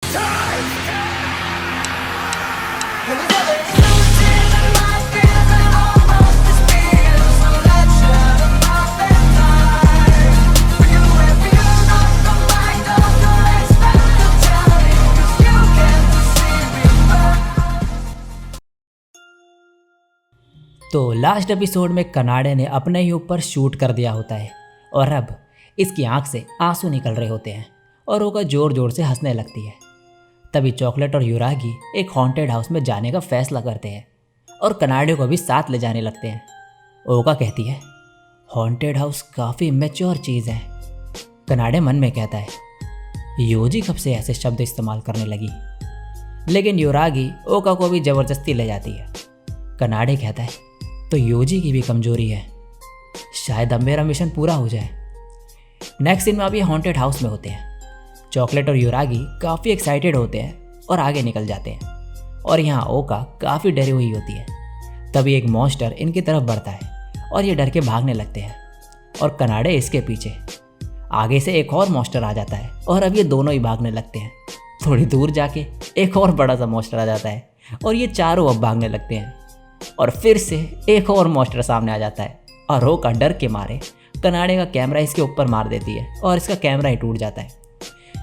तो last episode में कनाडे ने अपने ही ऊपर शूट कर दिया होता है और अब इसकी आंख से आंसू निकल रहे होते हैं और ओका ज़ोर ज़ोर से हंसने लगती है। तभी चॉकलेट और युरागी एक हॉन्टेड हाउस में जाने का फैसला करते हैं और कनाडे को भी साथ ले जाने लगते हैं। ओका कहती है, हॉन्टेड हाउस काफ़ी मैच्योर चीज़ है। कनाडे मन में कहता है, योजी कब से ऐसे शब्द इस्तेमाल करने लगी। लेकिन युरागी ओका को भी ज़बरदस्ती ले जाती है। कनाडे कहता है, तो योजी की भी कमजोरी है, शायद अब मेरा मिशन पूरा हो जाए। नेक्स्ट सीन में अभी हॉन्टेड हाउस में होते हैं। चॉकलेट और युरागी काफ़ी एक्साइटेड होते हैं और आगे निकल जाते हैं और यहाँ ओका काफ़ी डरी हुई होती है। तभी एक मॉन्स्टर इनकी तरफ बढ़ता है और ये डर के भागने लगते हैं और कनाडे इसके पीछे। आगे से एक और मॉन्स्टर आ जाता है और अब ये दोनों ही भागने लगते हैं। थोड़ी दूर जाके एक और बड़ा सा मॉन्स्टर आ जाता है और ये चारों अब भागने लगते हैं और फिर से एक और मॉन्स्टर सामने आ जाता है और ओका डर के मारे कनाडे का कैमरा इसके ऊपर मार देती है और इसका कैमरा ही टूट जाता है।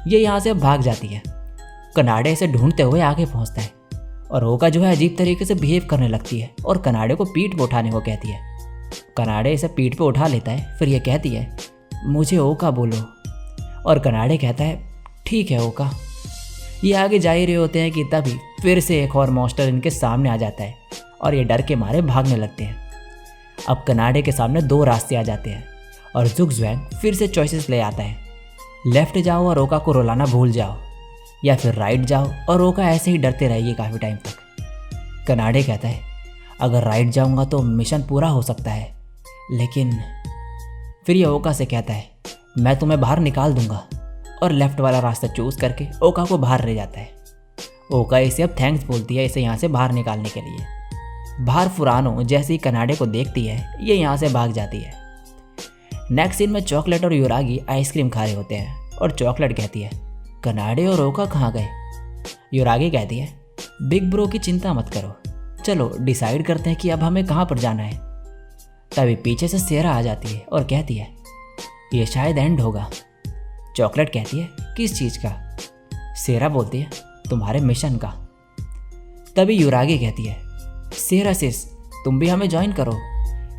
ये यहाँ से अब भाग जाती है। कनाडे इसे ढूंढते हुए आगे पहुँचता है और ओका जो है अजीब तरीके से बिहेव करने लगती है और कनाडे को पीठ पे उठाने को कहती है। कनाडे इसे पीठ पे उठा लेता है, फिर ये कहती है, मुझे ओका बोलो। और कनाडे कहता है, ठीक है ओका। ये आगे जा ही रहे होते हैं कि तभी फिर से एक और मॉन्स्टर इनके सामने आ जाता है और ये डर के मारे भागने लगते हैं। अब कनाडे के सामने दो रास्ते आ जाते हैं और जुगज़ुएंग फिर से चॉइसेस ले आता है, लेफ़्ट जाओ और ओका को रुलाना भूल जाओ, या फिर राइट जाओ और ओका ऐसे ही डरते रहेगी काफ़ी टाइम तक। कनाडे कहता है, अगर राइट जाऊंगा तो मिशन पूरा हो सकता है, लेकिन फिर ये ओका से कहता है, मैं तुम्हें बाहर निकाल दूंगा, और लेफ़्ट वाला रास्ता चूज़ करके ओका को बाहर ले जाता है। ओका इसे अब थैंक्स बोलती है इसे यहाँ से बाहर निकालने के लिए। बाहर फुरानो जैसे ही कनाडे को देखती है, ये यहाँ से भाग जाती है। नेक्स्ट सीन में चॉकलेट और युरागी आइसक्रीम खा रहे होते हैं और चॉकलेट कहती है, कनाडे और ओका कहाँ गए। युरागी कहती है, बिग ब्रो की चिंता मत करो, चलो डिसाइड करते हैं कि अब हमें कहाँ पर जाना है। तभी पीछे से सेरा आ जाती है और कहती है, ये शायद एंड होगा। चॉकलेट कहती है, किस चीज़ का। सेरा बोलती है, तुम्हारे मिशन का। तभी युरागी कहती है, सेरा सिस, तुम भी हमें ज्वाइन करो।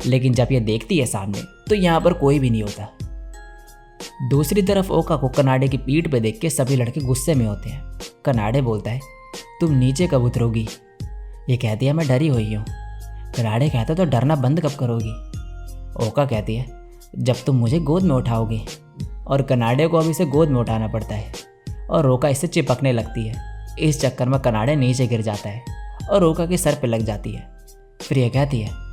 लेकिन जब ये देखती है सामने तो यहाँ पर कोई भी नहीं होता। दूसरी तरफ ओका को कनाडे की पीठ पे देख के सभी लड़के गुस्से में होते हैं। कनाडे बोलता है, तुम नीचे कब उतरोगी। ये कहती है, मैं डरी हुई हूँ। कनाडे कहता है, तो डरना बंद कब करोगी। ओका कहती है, जब तुम मुझे गोद में उठाओगे। और कनाडे को अब इसे गोद में उठाना पड़ता है और ओका इससे चिपकने लगती है। इस चक्कर में कनाडे नीचे गिर जाता है और ओका के सर पे लग जाती है। फिर ये कहती है,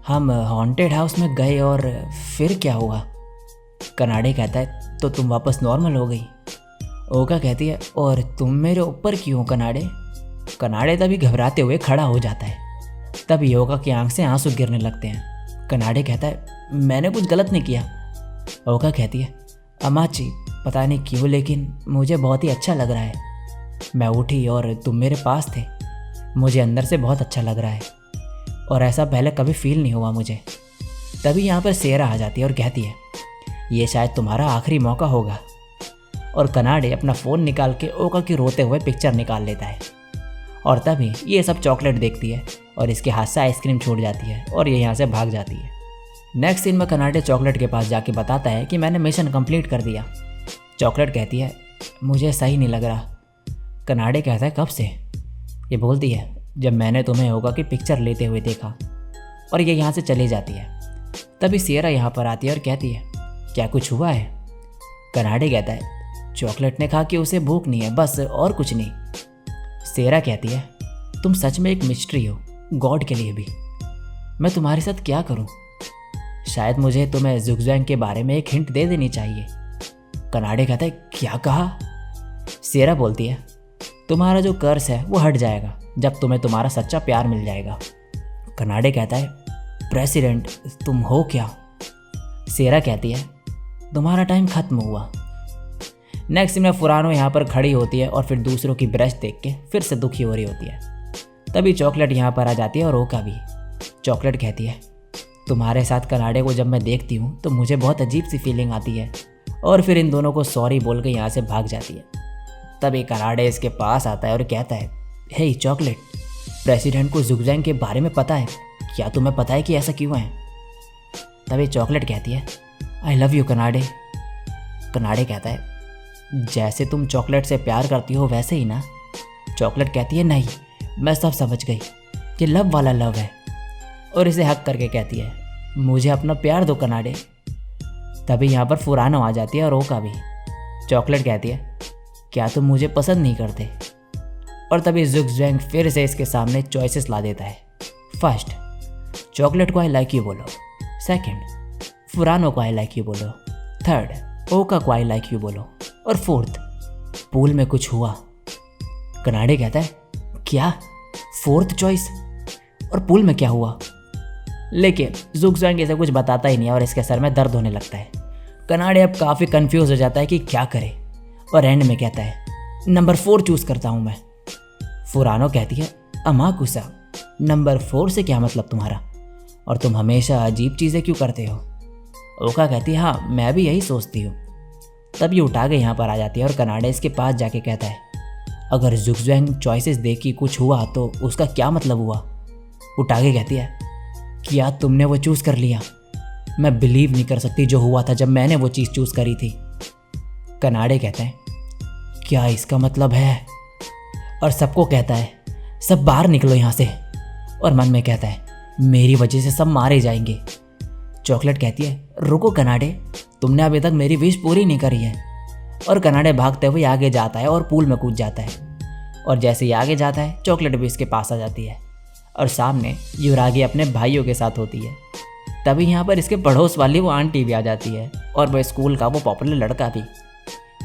हम हॉन्टेड हाउस में गए और फिर क्या हुआ। कनाडे कहता है, तो तुम वापस नॉर्मल हो गई। ओका कहती है, और तुम मेरे ऊपर क्यों हो कनाडे। कनाडे तभी घबराते हुए खड़ा हो जाता है। तभी ओका की आंख से आंसू गिरने लगते हैं। कनाडे कहता है, मैंने कुछ गलत नहीं किया। ओका कहती है, अमाची, पता नहीं क्यों लेकिन मुझे बहुत ही अच्छा लग रहा है। मैं उठी और तुम मेरे पास थे, मुझे अंदर से बहुत अच्छा लग रहा है और ऐसा पहले कभी फील नहीं हुआ मुझे। तभी यहाँ पर सेरा आ जाती है और कहती है, ये शायद तुम्हारा आखिरी मौका होगा। और कनाडे अपना फ़ोन निकाल के ओका की रोते हुए पिक्चर निकाल लेता है और तभी ये सब चॉकलेट देखती है और इसके हाथ से आइसक्रीम छूट जाती है और ये यहाँ से भाग जाती है। नेक्स्ट सीन में कनाडे चॉकलेट के पास जाके बताता है कि मैंने मिशन कंप्लीट कर दिया। चॉकलेट कहती है, मुझे सही नहीं लग रहा। कनाडे कहता है, कब से। ये बोलती है, जब मैंने तुम्हें ओका की पिक्चर लेते हुए देखा। और ये यहाँ से चली जाती है। तभी सेरा यहाँ पर आती है और कहती है, क्या कुछ हुआ है। कनाडे कहता है, चॉकलेट ने कहा कि उसे भूख नहीं है, बस और कुछ नहीं। सेरा कहती है, तुम सच में एक मिस्ट्री हो, गॉड के लिए भी। मैं तुम्हारे साथ क्या करूं। शायद मुझे तुम्हें जुगज़ुएंग के बारे में एक हिंट दे देनी चाहिए। कनाडे कहता है, क्या कहा। सेरा बोलती है, तुम्हारा जो कर्स है वो हट जाएगा जब तुम्हें तुम्हारा सच्चा प्यार मिल जाएगा। कनाडे कहता है, प्रेसिडेंट तुम हो क्या। सेरा कहती है, तुम्हारा टाइम खत्म हुआ। नेक्स्ट में फुरानो यहाँ पर खड़ी होती है और फिर दूसरों की ब्रश देख के फिर से दुखी हो रही होती है। तभी चॉकलेट यहाँ पर आ जाती है और ओका भी। चॉकलेट कहती है, तुम्हारे साथ कनाडे को जब मैं देखती हूँ तो मुझे बहुत अजीब सी फीलिंग आती है, और फिर इन दोनों को सॉरी बोल के यहाँ से भाग जाती है। तभी कनाडे इसके पास आता है और कहता है, हे चॉकलेट, प्रेसिडेंट को जुगजैंग के बारे में पता है क्या? तुम्हें पता है कि ऐसा क्यों है? तभी चॉकलेट कहती है, I love you Kanade. Kanade कहता है, जैसे तुम चॉकलेट से प्यार करती हो वैसे ही ना? चॉकलेट कहती है, नहीं, मैं सब समझ गई, ये लव वाला लव है। और इसे हक करके कहती है, मुझे अपना प्यार दो कनाडे। तभी यहाँ पर फुरानो आ जाती है और ओका भी। चॉकलेट कहती है, क्या तुम मुझे पसंद नहीं करते? और तभी जुगजैंग फिर से इसके सामने चॉइसेस ला देता है। फर्स्ट, चॉकलेट को आई लाइक यू बोलो। सेकंड, फुरानो को आई लाइक यू बोलो। थर्ड, ओका को आई लाइक यू बोलो। और फोर्थ, पूल में कुछ हुआ। कनाडे कहता है, क्या? Fourth choice? और पूल में क्या हुआ? लेकिन जुगजैंग इसे कुछ बताता ही नहीं है और इसके सर में दर्द होने लगता है। कनाडे अब काफ़ी कंफ्यूज हो जाता है कि क्या करे, और एंड में कहता है, नंबर 4 चूज़ करता हूँ मैं। फुरानो कहती है, अमाकुसा, नंबर 4 से क्या मतलब तुम्हारा? और तुम हमेशा अजीब चीज़ें क्यों करते हो? ओका कहती है, हाँ मैं भी यही सोचती हूँ। तब ये उठा के यहाँ पर आ जाती है और कनाडे इसके पास जाके कहता है, अगर जुगजैंग चॉइसेस दे कि कुछ हुआ तो उसका क्या मतलब हुआ? उठा के कहती है, क्या तुमने वो चूज़ कर लिया? मैं बिलीव नहीं कर सकती जो हुआ था जब मैंने वो चीज़ चूज़ करी थी। कनाडे कहते हैं, क्या इसका मतलब है? और सबको कहता है, सब बाहर निकलो यहाँ से। और मन में कहता है, मेरी वजह से सब मारे जाएंगे। चॉकलेट कहती है, रुको कनाडे, तुमने अभी तक मेरी विश पूरी नहीं करी है। और कनाडे भागते हुए आगे जाता है और पूल में कूद जाता है। और जैसे ही आगे जाता है, चॉकलेट भी इसके पास आ जाती है और सामने युरागी अपने भाइयों के साथ होती है। तभी यहाँ पर इसके पड़ोस वाली वो आंटी भी आ जाती है और वह स्कूल का वो पॉपुलर लड़का भी,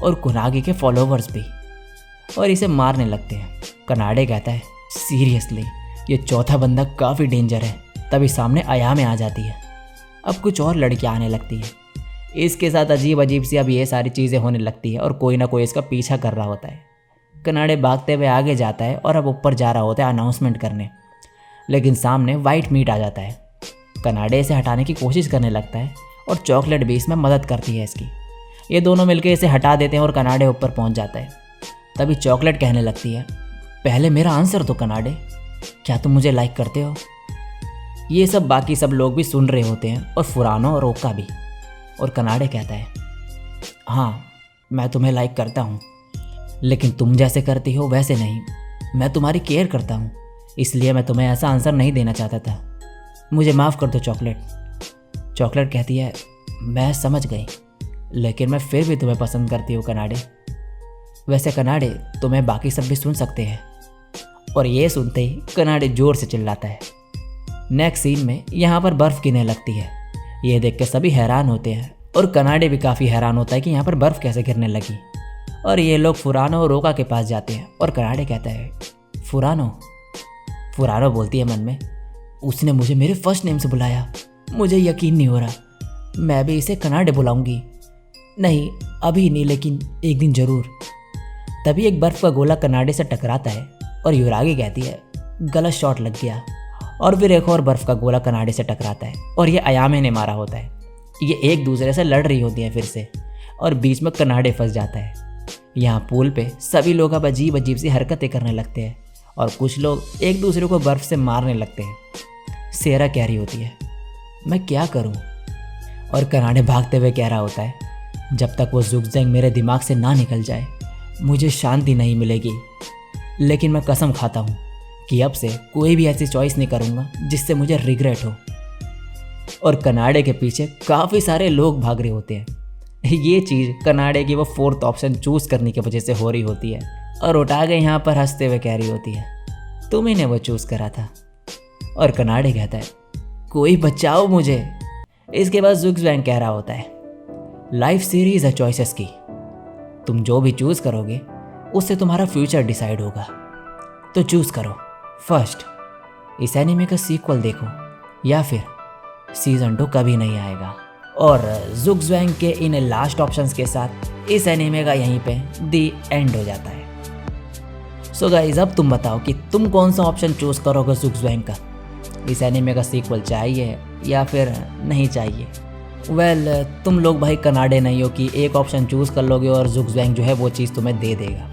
और कुनागी के फॉलोवर्स भी, और इसे मारने लगते हैं। कनाडे कहता है, सीरियसली ये चौथा बंदा काफ़ी डेंजर है। तभी सामने अयामे आ जाती है। अब कुछ और लड़कियाँ आने लगती है। इसके साथ अजीब अजीब सी अब ये सारी चीज़ें होने लगती है और कोई ना कोई इसका पीछा कर रहा होता है। कनाडे भागते हुए आगे जाता है और अब ऊपर जा रहा होता है अनाउंसमेंट करने, लेकिन सामने वाइट मीट आ जाता है। कनाडे इसे हटाने की कोशिश करने लगता है और चॉकलेट भी इसमें मदद करती है इसकी। ये दोनों मिलकर इसे हटा देते हैं और कनाडे ऊपर पहुंच जाता है। तभी चॉकलेट कहने लगती है, पहले मेरा आंसर दो कनाडे, क्या तुम मुझे लाइक करते हो? ये सब बाकी सब लोग भी सुन रहे होते हैं और फुरानो और ओका भी। और कनाडे कहता है, हाँ मैं तुम्हें लाइक करता हूँ, लेकिन तुम जैसे करती हो वैसे नहीं। मैं तुम्हारी केयर करता हूँ, इसलिए मैं तुम्हें ऐसा आंसर नहीं देना चाहता था। मुझे माफ़ कर दो चॉकलेट। चॉकलेट कहती है, मैं समझ गई, लेकिन मैं फिर भी तुम्हें पसंद करती हूँ कनाडे। वैसे कनाडे, तुम्हें बाकी सब भी सुन सकते हैं। और ये सुनते ही कनाडे जोर से चिल्लाता है। नेक्स्ट सीन में यहाँ पर बर्फ़ गिरने लगती है। ये देख के सभी हैरान होते हैं और कनाडे भी काफ़ी हैरान होता है कि यहाँ पर बर्फ़ कैसे गिरने लगी। और ये लोग फुरानो और ओका के पास जाते हैं और कनाडे कहता है, फुरानो बोलती है मन में, उसने मुझे मेरे फर्स्ट नेम से बुलाया, मुझे यकीन नहीं हो रहा। मैं भी इसे कनाडे बुलाऊंगी। नहीं अभी नहीं, लेकिन एक दिन ज़रूर। तभी एक बर्फ़ का गोला कनाडे से टकराता है और युरागी कहती है, गलत शॉट लग गया। और फिर एक और बर्फ़ का गोला कनाडे से टकराता है और ये अयामे ने मारा होता है। ये एक दूसरे से लड़ रही होती हैं फिर से, और बीच में कनाडे फंस जाता है। यहाँ पूल पे सभी लोग अब अजीब अजीब सी हरकतें करने लगते हैं और कुछ लोग एक दूसरे को बर्फ़ से मारने लगते हैं। सेरा कह रही होती है, मैं क्या करूं? और कनाडे भागते हुए कह रहा होता है, जब तक वो जुगजैंग मेरे दिमाग से ना निकल जाए मुझे शांति नहीं मिलेगी। लेकिन मैं कसम खाता हूं कि अब से कोई भी ऐसी चॉइस नहीं करूंगा जिससे मुझे रिग्रेट हो। और कनाडे के पीछे काफ़ी सारे लोग भाग रहे होते हैं। ये चीज़ कनाडे की वो फोर्थ ऑप्शन चूज़ करने की वजह से हो रही होती है। और उठा के यहाँ पर हंसते हुए कह रही होती है, तुम्ही ने वो चूज़ करा था। और कनाडे कहता है, कोई बचाओ मुझे। इसके बाद जुगजैंग कह रहा होता है, लाइफ सीरीज है चॉइसेस की, तुम जो भी चूज़ करोगे उससे तुम्हारा फ्यूचर डिसाइड होगा। तो चूज़ करो, फर्स्ट इस एनीमे का सीक्वल देखो या फिर सीज़न 2 कभी नहीं आएगा। और ज़ुगज़्वैंग के इन लास्ट ऑप्शंस के साथ इस एनीमे का यहीं पे दी एंड हो जाता है। सो गाइस, अब तुम बताओ कि तुम कौन सा ऑप्शन चूज़ करोगे ज़ुगज़्वैंग का? इस एनीमे का सीक्वल चाहिए या फिर नहीं चाहिए? वेल, तुम लोग भाई कनाडे नहीं हो कि एक ऑप्शन चूज़ कर लोगे और ज़ुगज़वैंग जो है वो चीज़ तुम्हें दे देगा,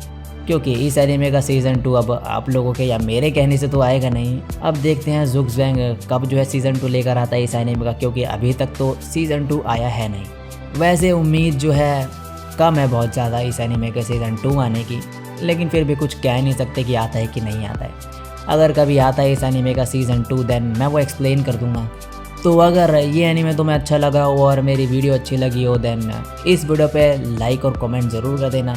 क्योंकि इस एनीमे का सीज़न 2 अब आप लोगों के या मेरे कहने से तो आएगा नहीं। अब देखते हैं ज़ुगज़वैंग कब जो है सीज़न 2 लेकर आता है इस एनीमे का, क्योंकि अभी तक तो सीज़न 2 आया है नहीं। वैसे उम्मीद जो है कम है बहुत ज़्यादा इस एनीमे के सीज़न 2 आने की, लेकिन फिर भी कुछ कह नहीं सकते कि आता है कि नहीं आता है। अगर कभी आता है इस एनीमे का सीज़न 2 देन मैं वो एक्सप्लेन कर दूँगा। तो अगर ये एनीमे तुम्हें अच्छा लगा हो और मेरी वीडियो अच्छी लगी हो देन इस वीडियो पे लाइक और कमेंट ज़रूर कर देना।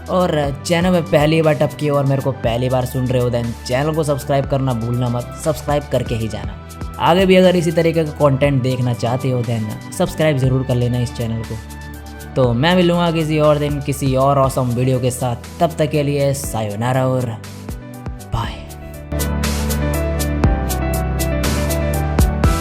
और चैनल में पहली बार टपकी और मेरे को पहली बार सुन रहे हो देन चैनल को सब्सक्राइब करना भूलना मत, सब्सक्राइब करके ही जाना। आगे भी अगर इसी तरीके का कंटेंट देखना चाहते हो देन सब्सक्राइब ज़रूर कर लेना इस चैनल को। तो मैं मिलूँगा किसी और दिन किसी और ऑसम वीडियो के साथ, तब तक के लिए सायोनारा और